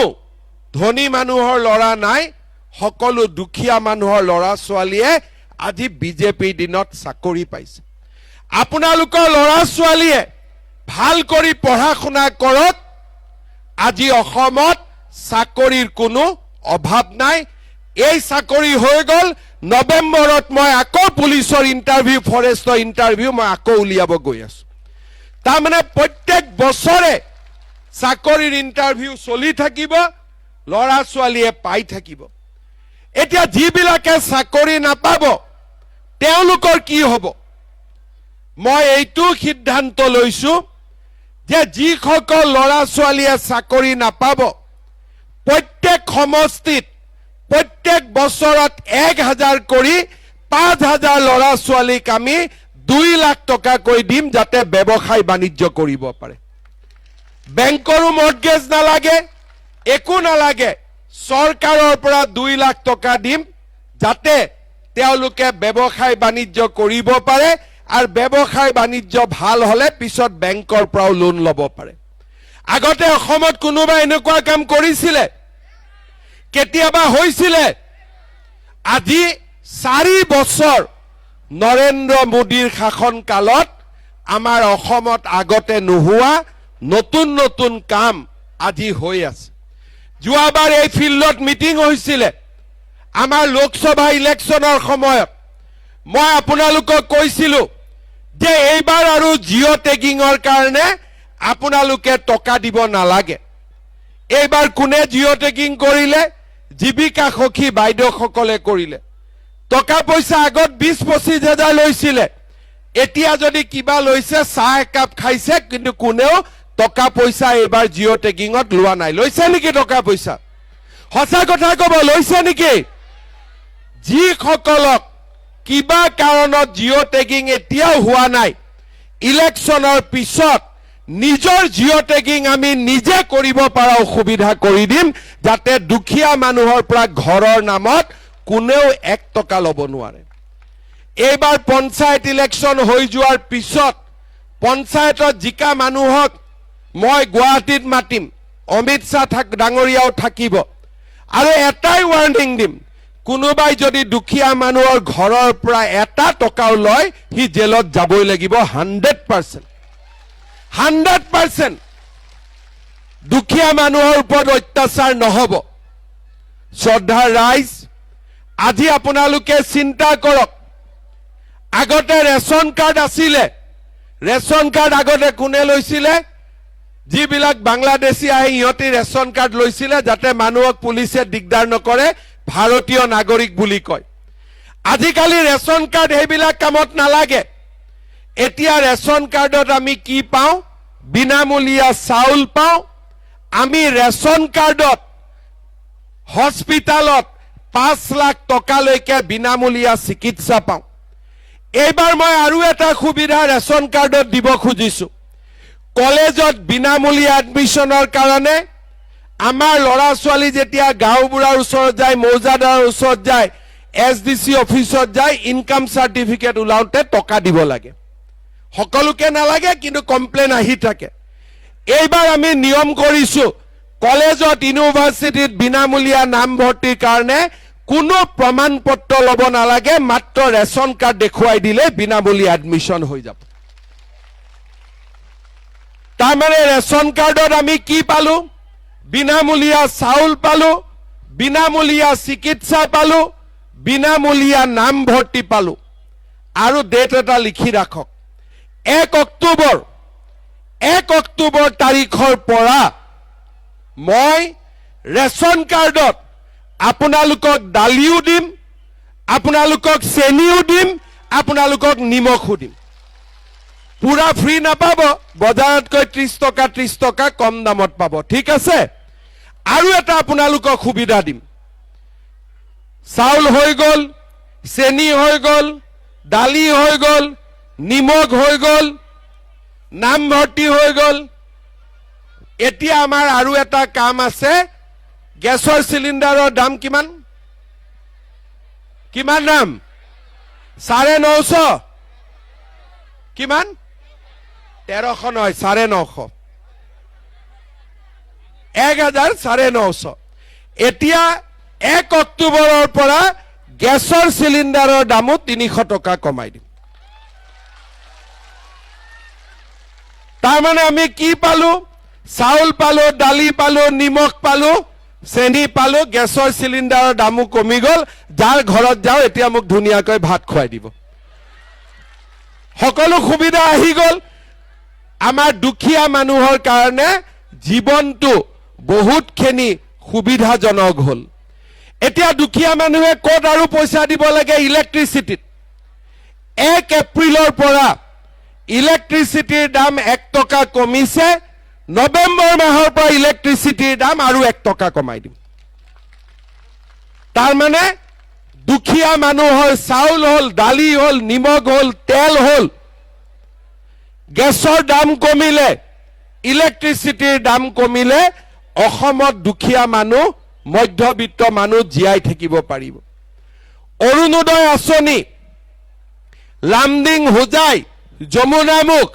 ধনী মানুহৰ ল'ৰা নাই, সকলো দুখীয়া মানুহৰ ল'ৰা ছোৱালীয়ে আজি বিজেপিৰ দিনত চাকৰি পাইছে। আপোনালোকৰ ল'ৰা ছোৱালীয়ে ভাল কৰি পঢ়া শুনা কৰক, আজি অসমত চাকৰিৰ কোনো অভাৱ নাই। এই চাকৰি হৈ গ'ল, নৱেম্বৰত মই আকৌ পুলিচৰ ইণ্টাৰভিউ, ফৰেষ্টৰ ইণ্টাৰভিউ মই আকৌ উলিয়াব গৈ আছো। তাৰমানে প্ৰত্যেক বছৰে চাকৰিৰ ইণ্টাৰভিউ চলি থাকিব, ল'ৰা ছোৱালীয়ে পাই থাকিব। এতিয়া যিবিলাকে চাকৰি নাপাব তেওঁলোকৰ কি হ'ব? মই এইটো সিদ্ধান্ত লৈছো যে যিসকল ল'ৰা ছোৱালীয়ে চাকৰি নাপাব, প্ৰত্যেক সমষ্টিত প্ৰত্যেক বছৰত 1,000 কৰি 5,000 ল'ৰা ছোৱালীক আমি 2 লাখ টকাকৈ দিম, যাতে ব্যৱসায় বাণিজ্য কৰিব পাৰে। বেংকৰো মৰ্টগেজ নালাগে, একো নালাগে, চৰকাৰৰ পৰা 2 লাখ টকা দিম, যাতে তেওঁলোকে ব্যৱসায় বাণিজ্য কৰিব পাৰে, আৰু ব্যৱসায় বাণিজ্য ভাল হলে পিছত বেংকৰ পৰাও লোন ল'ব পাৰে। আগতে অসমত কোনোবা এনেকুৱা কাম কৰিছিলে? কেতিয়াবা হৈছিলে? আজি 4 বছৰ নৰেন্দ্ৰ মোদীৰ শাসন কালত আমাৰ অসমত আগতে নোহোৱা নতুন নতুন কাম আজি হৈ আছে যোৱাবাৰ এই ফিল্ডত মিটিং হৈছিলে আমাৰ লোকসভা ইলেকশ্যনৰ সময়ত মই আপোনালোকক কৈছিলো যে এইবাৰ আৰু জিঅ' টেগিঙৰ কাৰণে আপোনালোকে টকা দিব নালাগে এইবাৰ কোনে জিঅ' টেগিং কৰিলে জীৱিকা সখী বাইদেউসকলে কৰিলে টকা পইচা আগত 20-25 হাজাৰ লৈছিলে এতিয়া যদি কিবা লৈছে চাহ একাপ খাইছে কিন্তু কোনেও টকা পইচা এইবাৰ জিঅ' টেগিঙত লোৱা নাই লৈছে নেকি টকা পইচা সঁচা কথা ক'ব লৈছে নেকি যিসকলক কিবা কাৰণত জিঅ' টেগিং এতিয়াও হোৱা নাই ইলেকশ্যনৰ পিছত নিজৰ জিঅ' টেগিং আমি নিজে কৰিব পৰা সুবিধা কৰি দিম যাতে দুখীয়া মানুহৰ পৰা ঘৰৰ নামত কোনেও 1 টকা ল'ব নোৱাৰে এইবাৰ পঞ্চায়ত ইলেকশ্যন হৈ যোৱাৰ পিছত পঞ্চায়তত জিকা মানুহক মই গুৱাহাটীত মাতিম অমিত শ্বাহ ডাঙৰীয়াও থাকিব আৰু এটাই ৱাৰ্নিং দিম কোনোবাই যদি দুখীয়া মানুহৰ ঘৰৰ পৰা 1 টকাও লয় হি জেলত যাবই লাগিব 100% দুখীয়া মানুহৰ ওপৰত অত্যাচাৰ নহব শ্ৰদ্ধা ৰাইজ আজি আপোনালোকে চিন্তা কৰক আগতে ৰেচন কাৰ্ড আছিলে ৰেচন কাৰ্ড আগতে কোনে লৈছিলে যিবিলাক বাংলাদেশী আহি ইহঁতে ৰেচন কাৰ্ড লৈছিলে যাতে মানুহক পুলিচে দিগদাৰ নকৰে ভাৰতীয় নাগৰিক বুলি কয় আজিকালি ৰেচন কাৰ্ড সেইবিলাক কামত নালাগে এতিয়া ৰেচন কাৰ্ডত আমি কি পাওঁ বিনামূলীয়া চাউল পাওঁ আমি ৰেচন কাৰ্ডত হস্পিটালত 5 লাখ টকালৈকে বিনামূলীয়া চিকিৎসা পাওঁ এইবাৰ মই আৰু এটা সুবিধা ৰেচন কাৰ্ডত দিব খুজিছো কলেজত বিনামূলীয়া এডমিশনৰ কাৰণে আমাৰ ল'ৰা ছোৱালী যেতিয়া গাঁওবুঢ়াৰ ওচৰত যায় মৌজাদাৰৰ ওচৰত যায় এছডিসি অফিচত যায় ইনকাম সাৰ্টিফিকেট উলাওতে টকা দিব লাগে সকলোকে নালাগে কিন্তু কমপ্লেইন আহি থাকে এইবাৰ আমি নিয়ম কৰিছো কলেজত ইউনিভাৰ্সিটিত বিনামূলীয়া নাম ভৰ্তিৰ কাৰণে কোনো প্ৰমাণ পত্ৰ ল'ব নালাগে মাত্ৰ ৰেচন কাৰ্ড দেখুৱাই দিলে বিনামূলীয়া এডমিশন হৈ যাব তাৰমানে ৰেচন কাৰ্ডত আমি কি পালো বিনামূলীয়া চাউল পালো বিনামূলীয়া চিকিৎসা পালো বিনামূলীয়া নাম ভৰ্তি পালো আৰু ডেট এটা লিখি ৰাখক 1 অক্টোবৰ তাৰিখৰ পৰা মই ৰেচন কাৰ্ডত আপোনালোকক দালিও দিম আপোনালোকক চেনিও দিম আপোনালোকক নিমখও দিম পুৰা ফ্ৰী নাপাব বজাৰতকৈ 30 টকা কম দামত পাব ঠিক আছে আৰু এটা আপোনালোকক সুবিধা দিম চাউল হৈ গল চেনি হৈ গল দালি হৈ গল নিমখ হৈ গল নাম ভৰ্তি হৈ গল এতিয়া আমাৰ আৰু এটা কাম আছে গেছৰ সিলিন্ডাৰৰ দাম কিমান দাম 950 কিমান 1300 নহয় 950 1950 এতিয়া 1 অক্টোবৰৰ পৰা গেছৰ সিলিন্ডাৰৰ দামো 300 টকা কমাই দিম তাৰমানে আমি কি পালো চাউল পালো দালি পালো নিমখ পালো চেনি পালো গেছৰ সিলিন্ডাৰৰ দামো কমি গল যাৰ ঘৰত যাও এতিয়া মোক ধুনিয়াকৈ ভাত খুৱাই দিব সকলো সুবিধা আহি গল আমাৰ দুখীয়া মানুহৰ কাৰণে জীৱনটো বহুতখিনি সুবিধাজনক হল এতিয়া দুখীয়া মানুহে ক'ত আৰু পইচা দিব লাগে ইলেক্ট্ৰিচিটিত 1 এপ্ৰিলৰ পৰা ইলেক্ট্ৰিচিটিৰ দাম 1 টকা কমিছে নৱেম্বৰ মাহৰ পৰা ইলেক্ট্ৰিচিটিৰ দাম আৰু 1 টকা কমাই দিম তাৰমানে দুখীয়া মানুহৰ চাউল হল দালি হল নিমখ হল তেল হল গেছৰ দাম কমিলে ইলেক্ট্ৰিচিটিৰ দাম কমিলে অসমত দুখীয়া মানুহ মধ্যবিত্ত মানুহ জীয়াই থাকিব পাৰিব অৰুণোদয় আঁচনি লামডিং হোজাই যমুনামুখ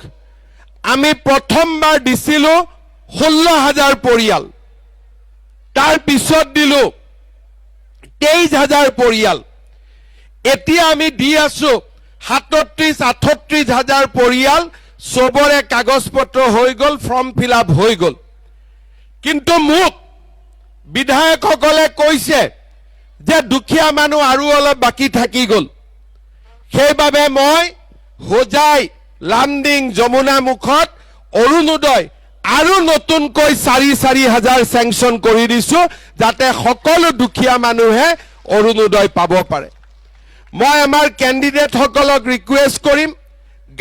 আমি প্ৰথমবাৰ দিছিলো 16,000 পৰিয়াল তাৰ পিছত দিলো 23,000 পৰিয়াল এতিয়া আমি দি আছো 37-38,000 পৰিয়াল সবৰে কাগজ পত্ৰ হৈ গ'ল, ফৰ্ম ফিল আপ হৈ গ'ল। কিন্তু মোক বিধায়কসকলে কৈছে যে দুখীয়া মানুহ আৰু অলপ বাকী থাকি গ'ল। সেইবাবে মই হোজাই, লামডিং, যমুনামুখত অৰুণোদয় আৰু নতুনকৈ 4,000 চেংচন কৰি দিছো, যাতে সকলো দুখীয়া মানুহে অৰুণোদয় পাব পাৰে। মই আমাৰ কেণ্ডিডেটসকলক ৰিকুৱেষ্ট কৰিম,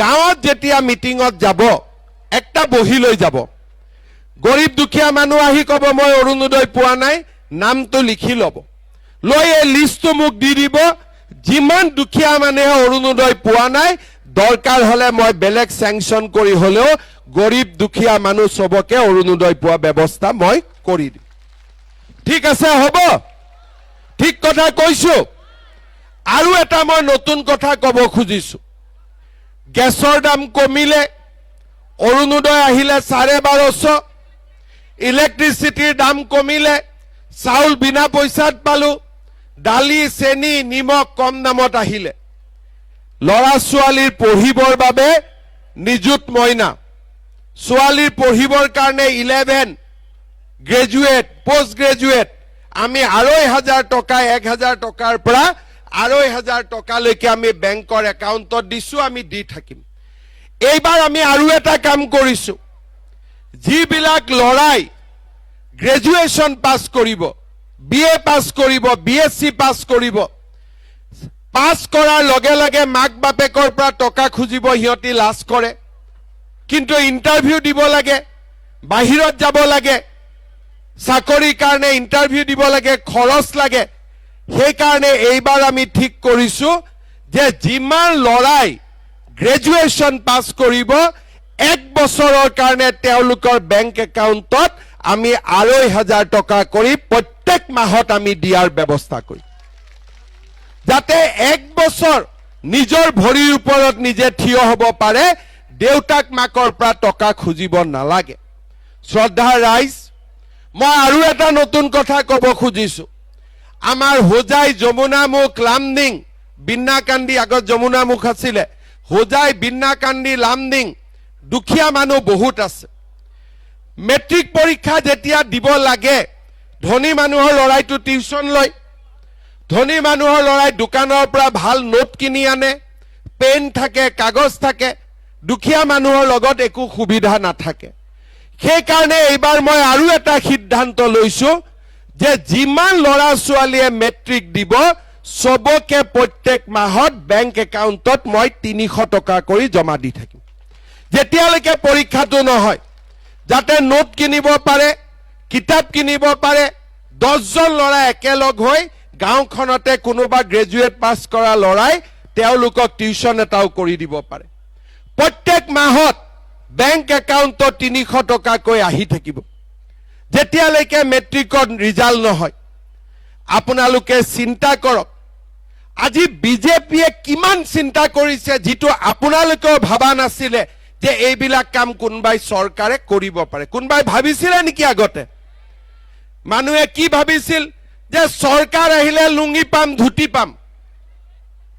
গাঁৱত যেতিয়া মিটিঙত যাব একটা বহি লৈ যাব। গৰীব দুখীয়া মানুহ আহি ক'ব মই অৰুণোদয় পোৱা নাই, নামটো লিখি ল'ব, লৈ এই লিষ্টটো মোক দি দিব। যিমান দুখীয়া মানুহে অৰুণোদয় পোৱা নাই, দৰকাৰ হলে মই বেলেগ চেংচন কৰি হলেও গৰীব দুখীয়া মানুহ সবকে অৰুণোদয় পোৱা ব্যৱস্থা মই কৰি দিম। ঠিক আছে, হ'ব, ঠিক কথা কৈছো। আৰু এটা মই নতুন কথা ক'ব খুজিছো, গেছৰ দাম কমিলে, অৰুণোদয় আহিলে 1250, ইলেক্ট্ৰিচিটিৰ দাম কমিলে, চাউল বিনা পইচাত পালো, দালি, চেনি, নিমখ কম দামত আহিলে, ল'ৰা ছোৱালীৰ পঢ়িবৰ বাবে নিযুত মইনা, ছোৱালীৰ পঢ়িবৰ কাৰণে 11 গ্ৰেজুৱেট, পোষ্ট গ্ৰেজুৱেট আমি 2,500 টকা, 1,000 টকাৰ পৰা 2,500 টকালৈকে আমি বেংকৰ একাউণ্টত দিছো, আমি দি থাকিম। এইবাৰ আমি আৰু এটা কাম কৰিছো, যিবিলাক ল'ৰাই গ্ৰেজুৱেশ্যন পাছ কৰিব, BA পাছ কৰিব, BSc পাছ কৰিব, পাছ কৰাৰ লগে লগে মাক বাপেকৰ পৰা টকা খুজিব, সিহঁতি লাজ কৰে। কিন্তু ইণ্টাৰভিউ দিব লাগে, বাহিৰত যাব লাগে, চাকৰিৰ কাৰণে ইণ্টাৰভিউ দিব লাগে, খৰচ লাগে। সেইকাৰণে এইবাৰ আমি ঠিক কৰিছো যে যিমান ল'ৰাই গ্ৰেজুৱেশ্যন পাছ কৰিব, 1 বছৰৰ কাৰণে তেওঁলোকৰ বেংক একাউণ্টত আমি 2,500 টকা কৰি প্ৰত্যেক মাহত আমি দিয়াৰ ব্যৱস্থা কৰিম, যাতে 1 বছৰ নিজৰ ভৰিৰ ওপৰত নিজে থিয় হ'ব পাৰে, দেউতাক মাকৰ পৰা টকা খুজিব নালাগে। শ্ৰদ্ধাৰ ৰাইজ, মই আৰু এটা নতুন কথা ক'ব খুজিছো। আমাৰ হোজাই, যমুনামুখ, লামডিং, বিন্নাকান্দি, আগত যমুনামুখ আছিলে, হোজাই, বিন্নাকান্দি, লামডিং দুখীয়া মানুহ বহুত আছে। মেট্ৰিক পৰীক্ষা যেতিয়া দিব লাগে, ধনী মানুহৰ ল'ৰাইটো টিউচন লয়, ধনী মানুহৰ ল'ৰাই দোকানৰ পৰা ভাল নোট কিনি আনে, পেন থাকে, কাগজ থাকে, দুখীয়া মানুহৰ লগত একো সুবিধা নাথাকে। সেইকাৰণে এইবাৰ মই আৰু এটা সিদ্ধান্ত লৈছো যে যিমান ল'ৰা ছোৱালীয়ে মেট্ৰিক দিব, সবকে প্ৰত্যেক মাহত বেংক একাউণ্টত মই 300 টকা কৰি জমা দি থাকিম, যেতিয়ালৈকে পৰীক্ষাটো নহয়, যাতে নোট কিনিব পাৰে, কিতাপ কিনিব পাৰে। 10 জন ল'ৰা একেলগ হৈ গাঁওখনতে কোনোবা গ্ৰেজুৱেট পাছ কৰা ল'ৰাই তেওঁলোকক টিউচন এটাও কৰি দিব পাৰে। প্ৰত্যেক মাহত বেংক একাউণ্টত 300 টকাকৈ আহি থাকিব, যেতিয়ালৈকে মেট্ৰিকত ৰিজাল্ট নহয়। আপোনালোকে চিন্তা কৰক, আজি বিজেপিয়ে কিমান চিন্তা কৰিছে, যিটো আপোনালোকেও ভাবা নাছিলে যে এইবিলাক কাম কোনোবাই চৰকাৰে কৰিব পাৰে। কোনোবাই ভাবিছিলে নেকি আগতে? মানুহে কি ভাবিছিল যে চৰকাৰ আহিলে লুঙি পাম, ধুতি পাম।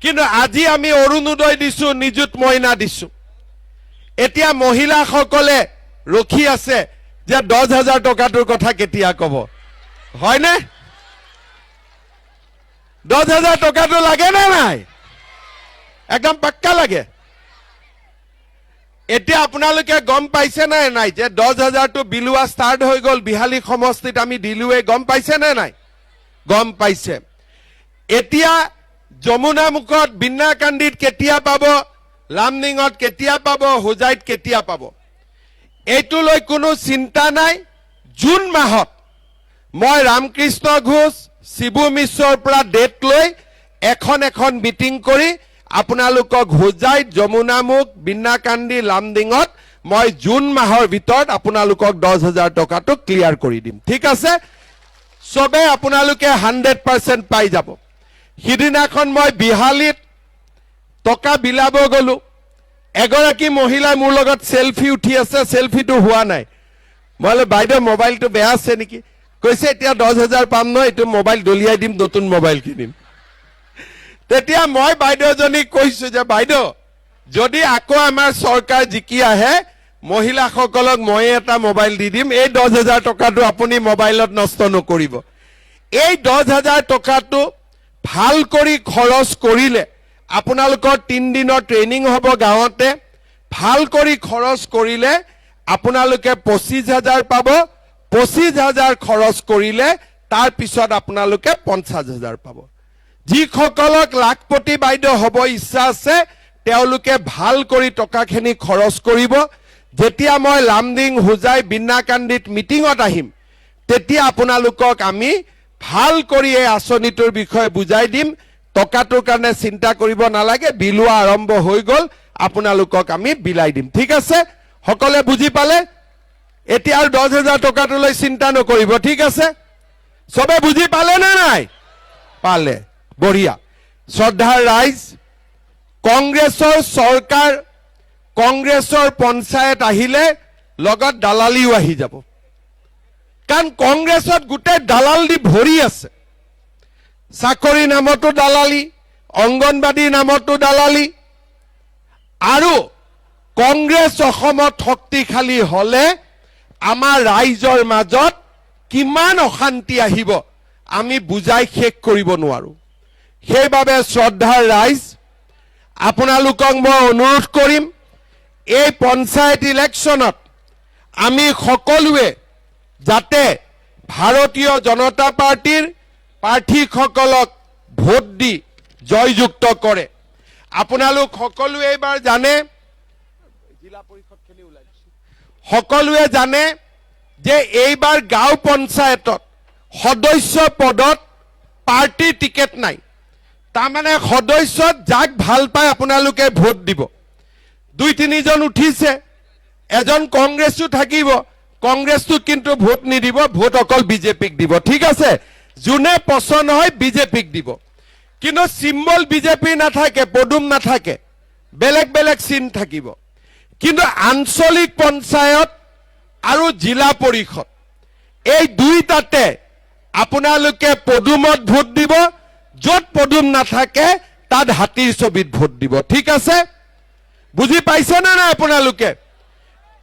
কিন্তু আজি আমি অৰুণোদয় দিছো, নিযুত মইনা দিছো। এতিয়া মহিলাসকলে ৰখি আছে যে 10,000 টকাটোৰ কথা কেতিয়া ক'ব, হয়নে? 10,000 টকাটো লাগে নে নাই? একদম পাক্কা লাগে। এতিয়া আপোনালোকে গম পাইছে নে নাই যে 10,000টো বিলোৱা ষ্টাৰ্ট হৈ গ'ল? বিহালী সমষ্টিত আমি দিলোৱে, গম পাইছে নে নাই? গম পাইছে। এতিয়া যমুনামুখত, বিন্নাকান্দিত কেতিয়া পাব, লামডিঙত কেতিয়া পাব, হোজাইত কেতিয়া পাব, এইটো লৈ কোনো চিন্তা নাই। জুন মাহত মই ৰামকৃষ্ণ ঘোষ, শিবু মিশ্ৰৰ পৰা ডেট লৈ এখন মিটিং কৰি আপোনালোকক হোজাইত, যমুনামুখ, বিন্নাকান্দি, লামডিঙত মই জুন মাহৰ ভিতৰত আপোনালোকক 10,000 টকাটো ক্লিয়াৰ কৰি দিম। ঠিক আছে, সবে আপোনালোকে 100% পাই যাব। সিদিনাখন মই বিহালীত টকা বিলাব গলো, এগৰাকী মহিলাই মোৰ লগত সেলফি উঠি আছে, সেলফিটো হোৱা নাই। মই বোলো বাইদেউ মোবাইলটো বেয়া আছে নেকি? কৈছে এতিয়া 10,000 পাম নহয়, এইটো মোবাইল দলিয়াই দিম, নতুন মোবাইল কিনিম। তেতিয়া মই বাইদেউজনীক কৈছো যে বাইদেউ যদি আকৌ আমাৰ চৰকাৰ জিকি আহে মহিলাসকলক মই এটা মোবাইল দি দিম, এই 10,000 টকাটো আপুনি মোবাইলত নষ্ট নকৰিব। এই 10,000 টকাটো ভাল কৰি খৰচ কৰিলে আপোনালোকৰ 3 দিনৰ ট্ৰেইনিং হ'ব গাঁৱতে, ভাল কৰি খৰচ কৰিলে আপোনালোকে 25,000 পাব, 25,000 খৰচ কৰিলে তাৰ পিছত আপোনালোকে 50,000 পাব। যিসকলক লাখপতি বাইদেউ হ'ব ইচ্ছা আছে তেওঁলোকে ভাল কৰি টকাখিনি খৰচ কৰিব। যেতিয়া মই লামডিং হোজাই বিনাকান্দিত মিটিঙত আহিম তেতিয়া আপোনালোকক আমি ভাল কৰি এই আঁচনিটোৰ বিষয়ে বুজাই দিম। টকাটোৰ কাৰণে চিন্তা কৰিব নালাগে, বিলোৱা আৰম্ভ হৈ গ'ল, আপোনালোকক আমি বিলাই দিম। ঠিক আছে, সকলোৱে বুজি পালে? এতিয়া আৰু 10,000 টকাটোলৈ চিন্তা নকৰিব। ঠিক আছে, চবে বুজি পালে নে নাই? পালে, বঢ়িয়া। শ্ৰদ্ধাৰ ৰাইজ, কংগ্ৰেছৰ চৰকাৰ, কংগ্ৰেছৰ পঞ্চায়ত আহিলে লগত দালালিও আহি যাব, কাৰণ কংগ্ৰেছত গোটেই দালাল দি ভৰি আছে। চাকৰি নামতো দালালি, অংগনবাদীৰ নামতো দালালি। আৰু কংগ্ৰেছ অসমত শক্তিশালী হলে আমাৰ ৰাইজৰ মাজত কিমান অশান্তি আহিব আমি বুজাই শেষ কৰিব নোৱাৰো। সেইবাবে শ্ৰদ্ধাৰ ৰাইজ, আপোনালোকক মই অনুৰোধ কৰিম, এই পঞ্চায়ত ইলেকশ্যনত আমি সকলোৱে যাতে ভাৰতীয় জনতা পাৰ্টিৰ প্ৰাৰ্থীসকলক ভোট দি জয়যুক্ত কৰে। আপোনালোক সকলোৱে এইবাৰ জানে, জিলা পৰিষদখিনি ওলাই দিছে, সকলোৱে জানে যে এইবাৰ গাঁও পঞ্চায়তত সদস্য পদত পাৰ্টিৰ টিকেট নাই। তাৰমানে সদস্যত যাক ভাল পায় আপোনালোকে ভোট দিব। 2-3 জন উঠিছে, এজন কংগ্ৰেছো থাকিব, কংগ্ৰেছটো কিন্তু ভোট নিদিব, ভোট অকল বিজেপিক দিব। ঠিক আছে, যোনে পছন্দ হয় বিজেপিক দিব। কিন্তু চিম্বল বিজেপি নাথাকে, পদুম নাথাকে, বেলেগ বেলেগ চিন থাকিব। কিন্তু আঞ্চলিক পঞ্চায়ত আৰু জিলা পৰিষদ এই দুইটাতে আপোনালোকে পদুমত ভোট দিব, য'ত পদুম নাথাকে তাত হাতীৰ ছবিত ভোট দিব। ঠিক আছে, বুজি পাইছে নে নাই আপোনালোকে?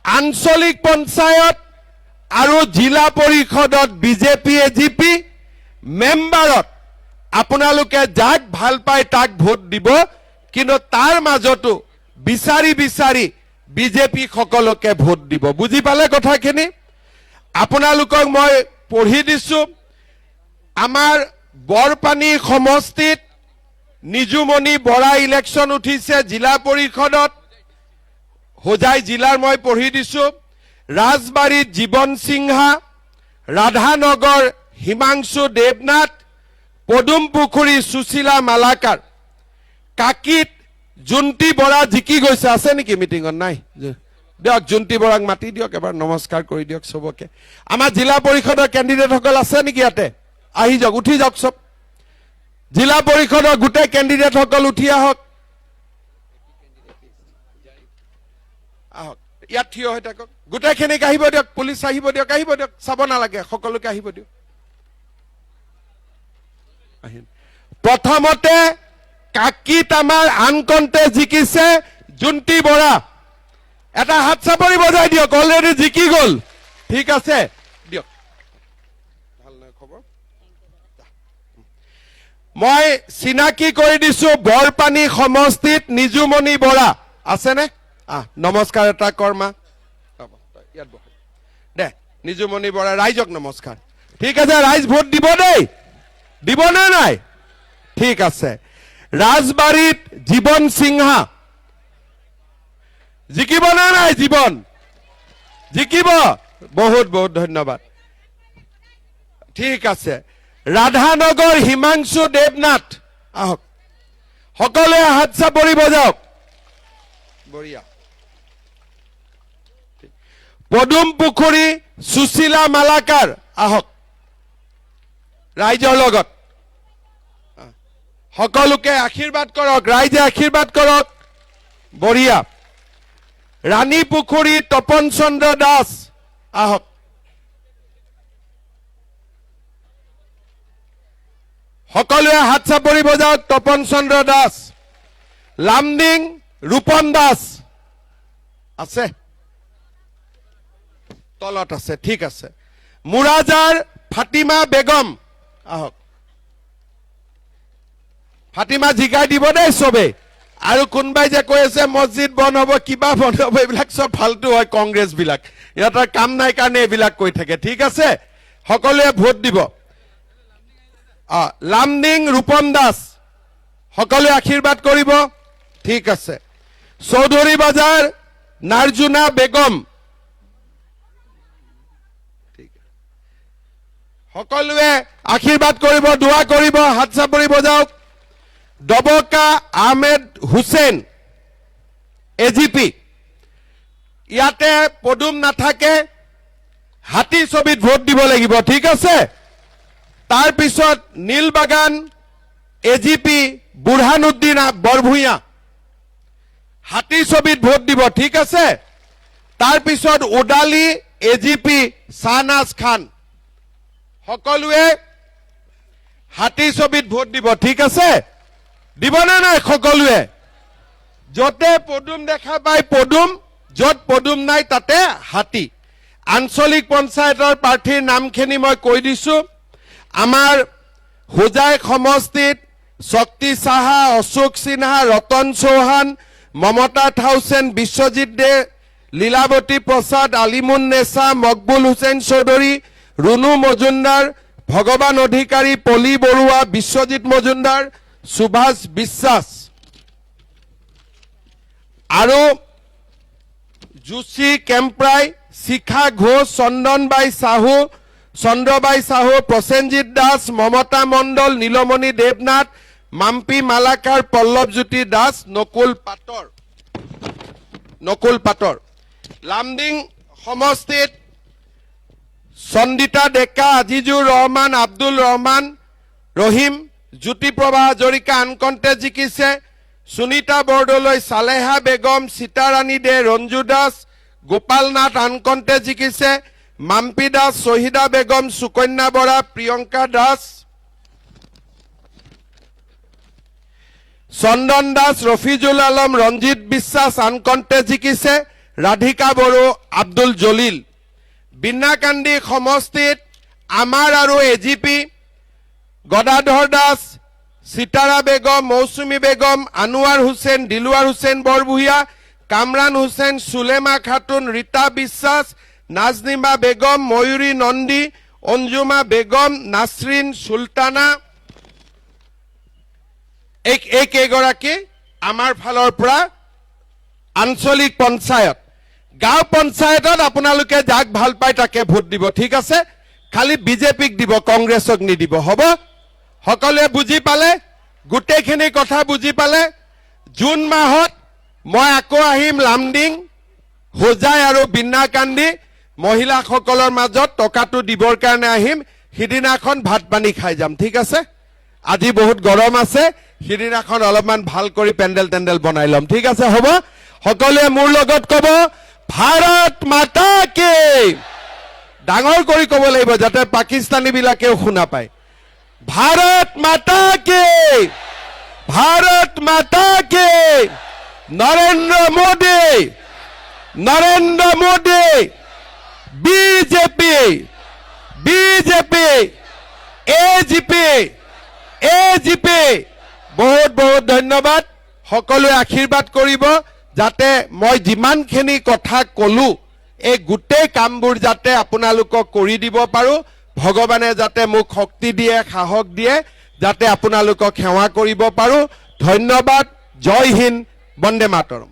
আঞ্চলিক পঞ্চায়ত আৰু জিলা পৰিষদত বিজেপি এজিপি, মেম্বাৰত আপোনালোকে যাক ভাল পায় তাক ভোট দিব। কিন্তু তাৰ মাজতো বিচাৰি বিচাৰি বিজেপি সকলকে ভোট দিব। বুজি পালে কথাখিনি? আপোনালোকক মই পঢ়ি দিছো। আমাৰ বৰপানী সমষ্টিত নিজুমণি বৰা ইলেকশ্যন উঠিছে জিলা পৰিষদত, হোজাই জিলাৰ মই পঢ়ি দিছো। ৰাজবাৰীত জীৱন সিংহা, ৰাধানগৰ হিমাংশু দেৱনাথ, পদুম পুখুৰী সুশীলা মালাকাৰ, কাকিত জুন্তি বৰা জিকি গৈছে। আছে নেকি মিটিঙত? নাই দিয়ক, জুন্তি বৰাক মাতি দিয়ক, এবাৰ নমস্কাৰ কৰি দিয়ক চবকে। আমাৰ জিলা পৰিষদৰ কেণ্ডিডেটসকল আছে নেকি ইয়াতে? আহি যাওক, উঠি যাওক চব। জিলা পৰিষদৰ গোটেই কেণ্ডিডেটসকল উঠি আহক, আহক ইয়াত থিয় হৈ থাকক। গোটেইখিনিক আহিব দিয়ক, পুলিচ আহিব দিয়ক, আহিব দিয়ক, চাব নালাগে, সকলোকে আহিব দিয়ক। প্ৰথমতে কাকিত আমাৰ আনকণ্ঠে জিকিছে জুন্তি বৰা। এটা হাত চাপৰি বজাই দিয়ক, অলৰেডি জিকি গ'ল। ঠিক আছে, দিয়ক। ভাল নহয় খবৰ? মই চিনাকি কৰি দিছো বৰপানী সমষ্টিত নিজুমণি বৰা আছেনে? নমস্কাৰ এটা কৰ মা, ইয়াত বহ দে। নিজুমণি বৰা, ৰাইজক নমস্কাৰ। ঠিক আছে, ৰাইজ ভোট দিব দেই, দিব নে নাই? ঠিক আছে। ৰাজবাৰীত জীৱন সিংহা জিকিব নে নাই? জীৱন জিকিব, বহুত বহুত ধন্যবাদ। ঠিক আছে। ৰাধানগৰ হিমাংশু দেৱনাথ, আহক সকলোৱে হাত চাপৰি বজাওক। বঢ়িয়া। পদুম পুখুৰী সুশীলা মালাকাৰ, আহক ৰাইজৰ লগত। সকলোকে আশীৰ্বাদ কৰক, ৰাইজে আশীৰ্বাদ কৰক। বঢ়িয়া। ৰাণী পুখুৰী তপন চন্দ্ৰ দাস, আহক। সকলোৱে হাত চাপৰি বজাওক। তপন চন্দ্ৰ দাস। লামডিং ৰূপম দাস আছে তলত আছে ঠিক আছে মুৰাজাৰ ফাতিমা বেগম আহক ফাতিমা জিকাই দিব দেই চবে আৰু কোনবাই যে কৈ আছে মছজিদ বন্ধ হ'ব কিবা বন্ধ হ'ব এইবিলাক সব ফালতু হয় কংগ্ৰেছ বিলাক ইয়াৰ কাম নাই কাৰণে এইবিলাক কৈ থাকে ঠিক আছে সকলোৱে ভোট দিব লামডিং ৰূপম দাস সকলোৱে আশীৰ্বাদ কৰিব ঠিক আছে চৌধুৰী বাজাৰ নাৰ্জুনা বেগম সকলোৱে আশীৰ্বাদ কৰিব দোৱা কৰিব হাত চাপৰি বজাওক ডবকা আহমেদ হুছেইন এজিপি ইয়াতে পদুম নাথাকে হাতী ছবিত ভোট দিব লাগিব ঠিক আছে তাৰ পিছত নীলবাগান এজিপি বুৰহানুদ্দিন বৰভূঞা হাতী ছবিত ভোট দিব ঠিক আছে তাৰ পিছত ওদালি এজিপি শাহনাজ খান সকলোৱে হাতী ছবিত ভোট দিব ঠিক আছে দিবনে নাই সকলোৱে যতে পদুম দেখা পায় পদুম যত পদুম নাই তাতে হাতী আঞ্চলিক পঞ্চায়তৰ প্ৰাৰ্থীৰ নামখিনি মই কৈ দিছো আমাৰ হোজাই সমষ্টিত শক্তি সাহা অশোক সিনহা ৰতন চৌহান মমতা থাউচেন বিশ্বজিৎ দে লীলাৱতী প্ৰসাদ আলিমুন নেছা মকবুল হুছেইন চৌধুৰী ৰুনু মজুমদাৰ ভগৱান অধিকাৰী পলি বৰুৱা বিশ্বজিৎ মজুমদাৰ সুভাষ বিশ্বাস আৰু জুচি কেম্প্ৰাই শিখা ঘোষ চন্দনবাই সাহু চন্দ্ৰবাই সাহু প্ৰসেনজিৎ দাস মমতা মণ্ডল নীলমণি দেৱনাথ মাম্পি মালাকাৰ পল্লৱজ্যোতি দাস নকুল পাটৰ লামডিং সমষ্টিত সন্দিতা ডেকা আজিজুৰ ৰহমান আব্দুল ৰহমান ৰহিম জ্যোতিপ্ৰভা হাজৰিকা আনকণ্ঠে জিকিছে সুনীতা বৰদলৈ সালেহা বেগম সীতাৰাণী দে ৰঞ্জু দাস গোপাল নাথ আনকণ্ঠে জিকিছে মাম্পি দাস শহীদা বেগম সুকন্যা বৰা প্ৰিয়ংকা দাস চন্দন দাস ৰফিজুল আলম ৰঞ্জিত বিশ্বাস আনকণ্ঠে জিকিছে ৰাধিকা বড়ো আব্দুল জলিল বিনাকান্দি সমষ্টিত আমাৰ আৰু এজিপি গদাধৰ দাস সিতাৰা বেগম মৌচুমী বেগম আনোৱাৰ হুছেইন দিলৱাৰ হুছেইন বৰভূঞা কামৰান হুছেইন সুলেমা খাতুন ৰীতা বিশ্বাস নাজনিমা বেগম ময়ূৰী নন্দী অঞ্জুমা বেগম নাছৰিন সুলতানা এই কেইগৰাকী আমাৰ ফালৰ পৰা আঞ্চলিক পঞ্চায়ত গাঁও পঞ্চায়তত আপোনালোকে যাক ভাল পায় তাকে ভোট দিব ঠিক আছে খালি বিজেপিক দিব কংগ্ৰেছক নিদিব হ'ব সকলোৱে বুজি পালে গোটেইখিনি কথা বুজি পালে জুন মাহত মই আকৌ আহিম লামডিং হোজাই আৰু বিনাকান্দি মহিলাসকলৰ মাজত টকাটো দিবৰ কাৰণে আহিম সিদিনাখন ভাত পানী খাই যাম ঠিক আছে আজি বহুত গৰম আছে সিদিনাখন অলপমান ভাল কৰি পেণ্ডেল টেণ্ডেল বনাই ল'ম ঠিক আছে হ'ব সকলোৱে মোৰ লগত ক'ব ভাৰত মাতা কি ডাঙৰ কৰি ক'ব লাগিব যাতে পাকিস্তানী বিলাকেও শুনা পায় भारत माता की नरेंद्र मोदी बीजेपी एजीपी बहुत बहुत धन्यवाद সকলোৱে আশীৰ্বাদ কৰিব যাতে মই যিমানখিনি কথা কলো এই গোটেই কামবোৰ যাতে আপোনালোকক কৰি দিব পাৰো ভগৱানে যাতে মোক শক্তি দিয়ে সাহস দিয়ে যাতে আপোনালোকক সেৱা কৰিব পাৰো ধন্যবাদ জয় হিন্দ বন্দে মাতৰম